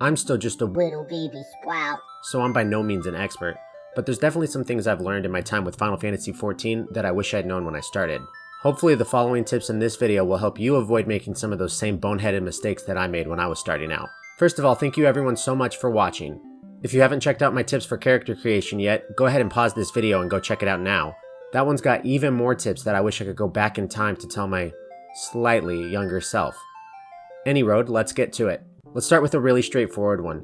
I'm still just a little baby sprout, so I'm by no means an expert, but there's definitely some things I've learned in my time with Final Fantasy XIV that I wish I'd known when I started. Hopefully the following tips in this video will help you avoid making some of those same boneheaded mistakes that I made when I was starting out. First of all, thank you everyone so much for watching. If you haven't checked out my tips for character creation yet, go ahead and pause this video and go check it out now. That one's got even more tips that I wish I could go back in time to tell my slightly younger self. Any road, let's get to it. Let's start with a really straightforward one.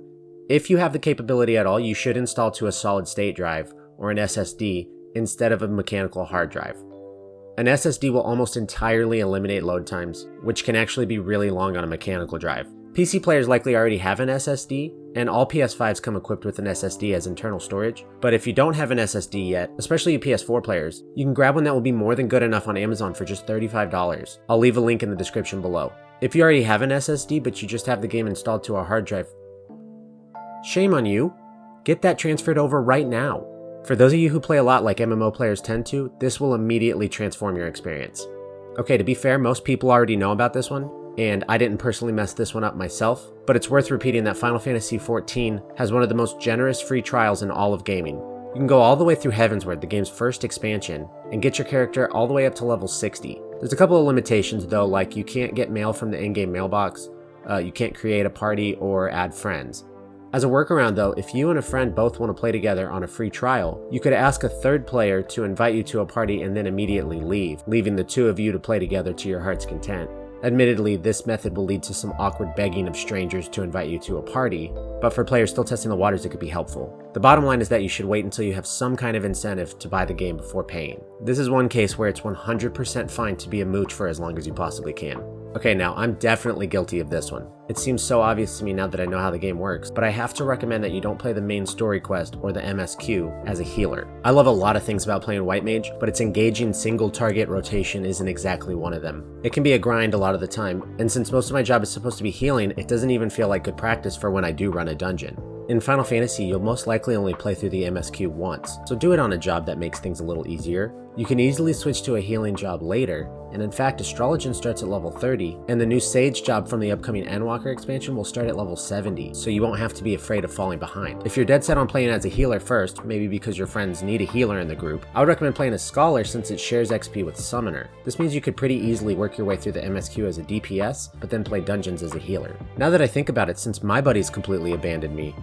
If you have the capability at all, you should install to a solid state drive, or an SSD, instead of a mechanical hard drive. An SSD will almost entirely eliminate load times, which can actually be really long on a mechanical drive. PC players likely already have an SSD, and all PS5s come equipped with an SSD as internal storage. But if you don't have an SSD yet, especially you PS4 players, you can grab one that will be more than good enough on Amazon for just $35. I'll leave a link in the description below. If you already have an SSD but you just have the game installed to a hard drive, shame on you. Get that transferred over right now. For those of you who play a lot like MMO players tend to, this will immediately transform your experience. Okay, to be fair, most people already know about this one, and I didn't personally mess this one up myself, but it's worth repeating that Final Fantasy XIV has one of the most generous free trials in all of gaming. You can go all the way through Heavensward, the game's first expansion, and get your character all the way up to level 60. There's a couple of limitations though, like you can't get mail from the in-game mailbox, you can't create a party or add friends. As a workaround though, if you and a friend both want to play together on a free trial, you could ask a third player to invite you to a party and then immediately leave, leaving the two of you to play together to your heart's content. Admittedly, this method will lead to some awkward begging of strangers to invite you to a party, but for players still testing the waters, it could be helpful. The bottom line is that you should wait until you have some kind of incentive to buy the game before paying. This is one case where it's 100% fine to be a mooch for as long as you possibly can. Okay, now I'm definitely guilty of this one. It seems so obvious to me now that I know how the game works, but I have to recommend that you don't play the main story quest or the MSQ as a healer. I love a lot of things about playing White Mage, but its engaging single target rotation isn't exactly one of them. It can be a grind a lot of the time, and since most of my job is supposed to be healing, it doesn't even feel like good practice for when I do run a dungeon. In Final Fantasy, you'll most likely only play through the MSQ once, so do it on a job that makes things a little easier. You can easily switch to a healing job later, and in fact, Astrologian starts at level 30, and the new Sage job from the upcoming Endwalker expansion will start at level 70, so you won't have to be afraid of falling behind. If you're dead set on playing as a healer first, maybe because your friends need a healer in the group, I would recommend playing as Scholar since it shares XP with Summoner. This means you could pretty easily work your way through the MSQ as a DPS, but then play dungeons as a healer. Now that I think about it, since my buddies completely abandoned me,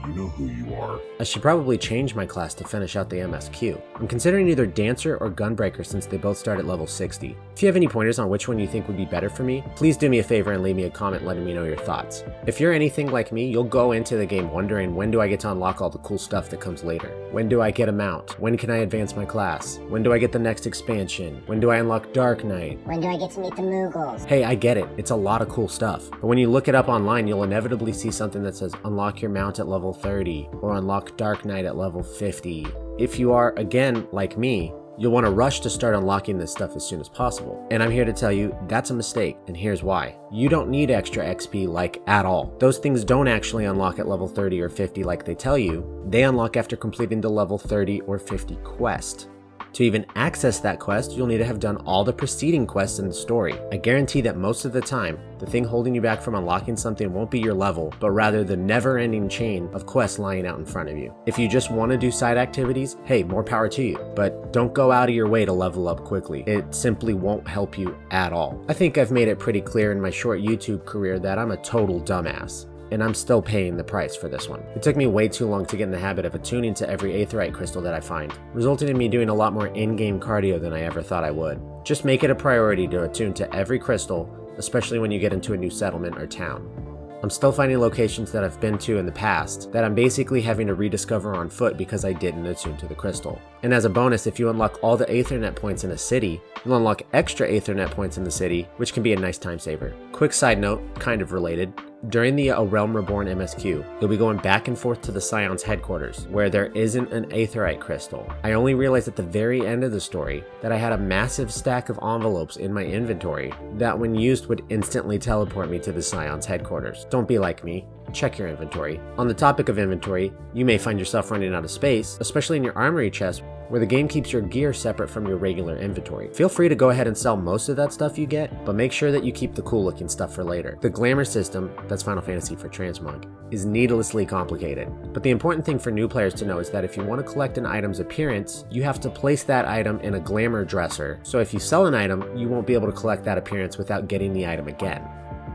you know who you are. I should probably change my class to finish out the MSQ. I'm considering either Dancer or Gunbreaker since they both start at level 60. If you have any pointers on which one you think would be better for me, please do me a favor and leave me a comment letting me know your thoughts. If you're anything like me, you'll go into the game wondering when do I get to unlock all the cool stuff that comes later? When do I get a mount? When can I advance my class? When do I get the next expansion? When do I unlock Dark Knight? when do I get to meet the Moogles? Hey, I get it, it's a lot of cool stuff. But when you look it up online, you'll inevitably see something that says unlock your mount at level 30 or unlock Dark Knight at level 50. If you are, again, like me, you'll want to rush to start unlocking this stuff as soon as possible. And I'm here to tell you that's a mistake, and here's why. You don't need extra XP like at all. Those things don't actually unlock at level 30 or 50 like they tell you. They unlock after completing the level 30 or 50 quest. To even access that quest, you'll need to have done all the preceding quests in the story. I guarantee that most of the time, the thing holding you back from unlocking something won't be your level, but rather the never-ending chain of quests lying out in front of you. If you just want to do side activities, hey, more power to you, but don't go out of your way to level up quickly. It simply won't help you at all. I think I've made it pretty clear in my short YouTube career that I'm a total dumbass, and I'm still paying the price for this one. It took me way too long to get in the habit of attuning to every aetheryte crystal that I find, resulting in me doing a lot more in-game cardio than I ever thought I would. Just make it a priority to attune to every crystal, especially when you get into a new settlement or town. I'm still finding locations that I've been to in the past that I'm basically having to rediscover on foot because I didn't attune to the crystal. And as a bonus, if you unlock all the Aethernet points in a city, you'll unlock extra Aethernet points in the city, which can be a nice time saver. Quick side note, kind of related. During the A Realm Reborn MSQ, you'll be going back and forth to the Scion's headquarters, where there isn't an aetheryte crystal. I only realized at the very end of the story that I had a massive stack of envelopes in my inventory that when used would instantly teleport me to the Scion's headquarters. Don't be like me. check your inventory. On the topic of inventory, you may find yourself running out of space, especially in your armory chest, where the game keeps your gear separate from your regular inventory. Feel free to go ahead and sell most of that stuff you get, but make sure that you keep the cool looking stuff for later. The glamour system, that's Final Fantasy for transmog, is needlessly complicated. But the important thing for new players to know is that if you want to collect an item's appearance, you have to place that item in a glamour dresser. So if you sell an item, you won't be able to collect that appearance without getting the item again.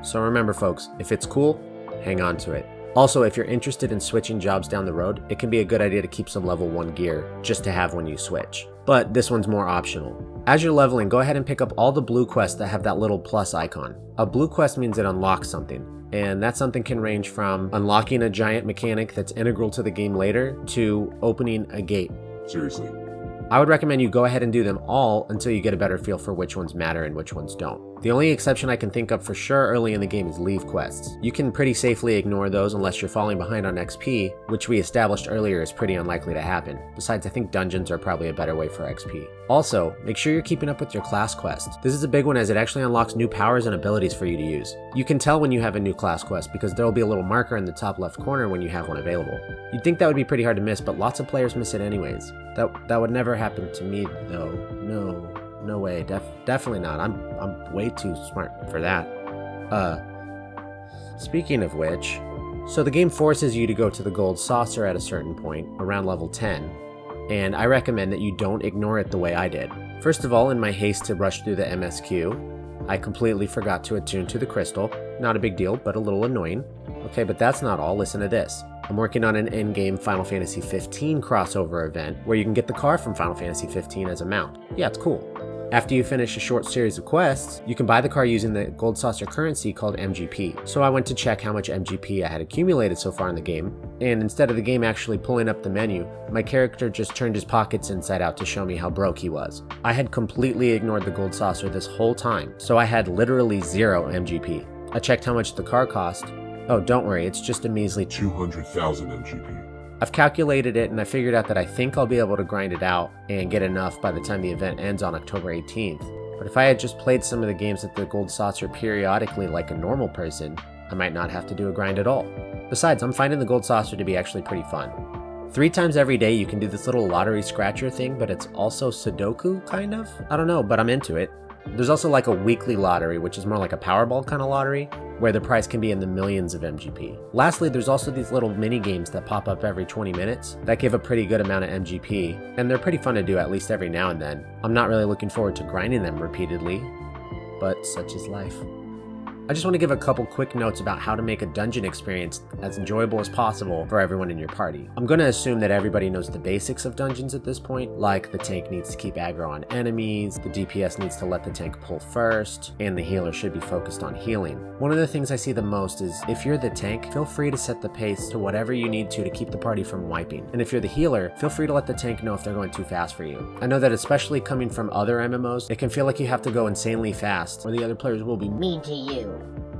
So remember folks, if it's cool, hang on to it. Also, if you're interested in switching jobs down the road, it can be a good idea to keep some level 1 gear just to have when you switch. But this one's more optional. As you're leveling, go ahead and pick up all the blue quests that have that little plus icon. A blue quest means it unlocks something, and that something can range from unlocking a giant mechanic that's integral to the game later to opening a gate. Seriously. I would recommend you go ahead and do them all until you get a better feel for which ones matter and which ones don't. The only exception I can think of for sure early in the game is leave quests. You can pretty safely ignore those unless you're falling behind on XP, which we established earlier is pretty unlikely to happen. Besides, I think dungeons are probably a better way for XP. Also, make sure you're keeping up with your class quest. This is a big one as it actually unlocks new powers and abilities for you to use. You can tell when you have a new class quest because there will be a little marker in the top left corner when you have one available. You'd think that would be pretty hard to miss, but lots of players miss it anyways. That would never happen to me though. No way. Definitely not. I'm way too smart for that. Speaking of which, so the game forces you to go to the gold saucer at a certain point, around level 10, and I recommend that you don't ignore it the way I did. First of all, in my haste to rush through the MSQ, I completely forgot to attune to the crystal. Not a big deal, but a little annoying. Okay, but that's not all. Listen to this. I'm working on an in-game Final Fantasy XV crossover event where you can get the car from Final Fantasy XV as a mount. Yeah, it's cool. After you finish a short series of quests, you can buy the car using the gold saucer currency called MGP. So I went to check how much MGP I had accumulated so far in the game, and instead of the game actually pulling up the menu, my character just turned his pockets inside out to show me how broke he was. I had completely ignored the gold saucer this whole time, so I had literally 0 MGP. I checked how much the car cost. Oh, don't worry, it's just a measly 200,000 MGP. I've calculated it and I figured out that I think I'll be able to grind it out and get enough by the time the event ends on October 18th. But if I had just played some of the games at the gold saucer periodically like a normal person, I might not have to do a grind at all. Besides, I'm finding the gold saucer to be actually pretty fun. 3 times every day you can do this little lottery scratcher thing, but it's also Sudoku kind of? I don't know, but I'm into it. There's also like a weekly lottery, which is more like a Powerball kind of lottery, where the price can be in the millions of MGP. Lastly, there's also these little mini games that pop up every 20 minutes that give a pretty good amount of MGP, and they're pretty fun to do at least every now and then. I'm not really looking forward to grinding them repeatedly, but such is life. I just want to give a couple quick notes about how to make a dungeon experience as enjoyable as possible for everyone in your party. I'm going to assume that everybody knows the basics of dungeons at this point, like the tank needs to keep aggro on enemies, the DPS needs to let the tank pull first, and the healer should be focused on healing. One of the things I see the most is if you're the tank, feel free to set the pace to whatever you need to keep the party from wiping. And if you're the healer, feel free to let the tank know if they're going too fast for you. I know that especially coming from other MMOs, it can feel like you have to go insanely fast or the other players will be Mean to you.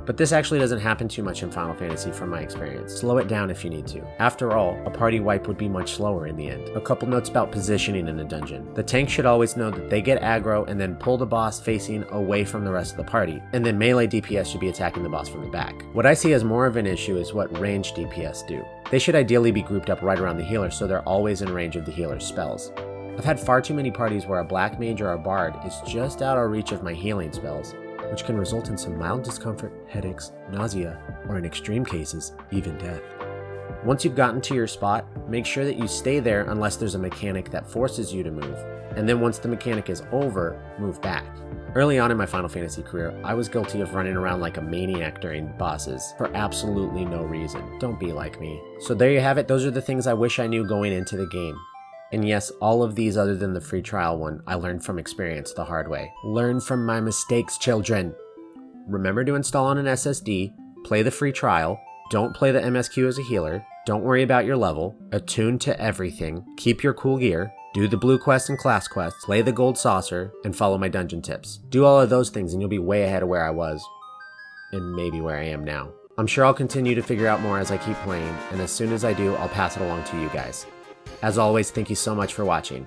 But this actually doesn't happen too much in Final Fantasy from my experience. Slow it down if you need to. After all, a party wipe would be much slower in the end. A couple notes about positioning in a dungeon. The tank should always know that they get aggro and then pull the boss facing away from the rest of the party. And then melee DPS should be attacking the boss from the back. What I see as more of an issue is what ranged DPS do. They should ideally be grouped up right around the healer so they're always in range of the healer's spells. I've had far too many parties where a black mage or a bard is just out of reach of my healing spells, which can result in some mild discomfort, headaches, nausea, or in extreme cases, even death. Once you've gotten to your spot, make sure that you stay there unless there's a mechanic that forces you to move, and then once the mechanic is over, move back. Early on in my Final Fantasy career, I was guilty of running around like a maniac during bosses for absolutely no reason. Don't be like me. So there you have it, those are the things I wish I knew going into the game. And yes, all of these other than the free trial one, I learned from experience the hard way. Learn from my mistakes, children. Remember to install on an SSD, play the free trial, don't play the MSQ as a healer, don't worry about your level, attune to everything, keep your cool gear, do the blue quest and class quests, play the gold saucer, and follow my dungeon tips. Do all of those things and you'll be way ahead of where I was, and maybe where I am now. I'm sure I'll continue to figure out more as I keep playing, and as soon as I do, I'll pass it along to you guys. As always, thank you so much for watching.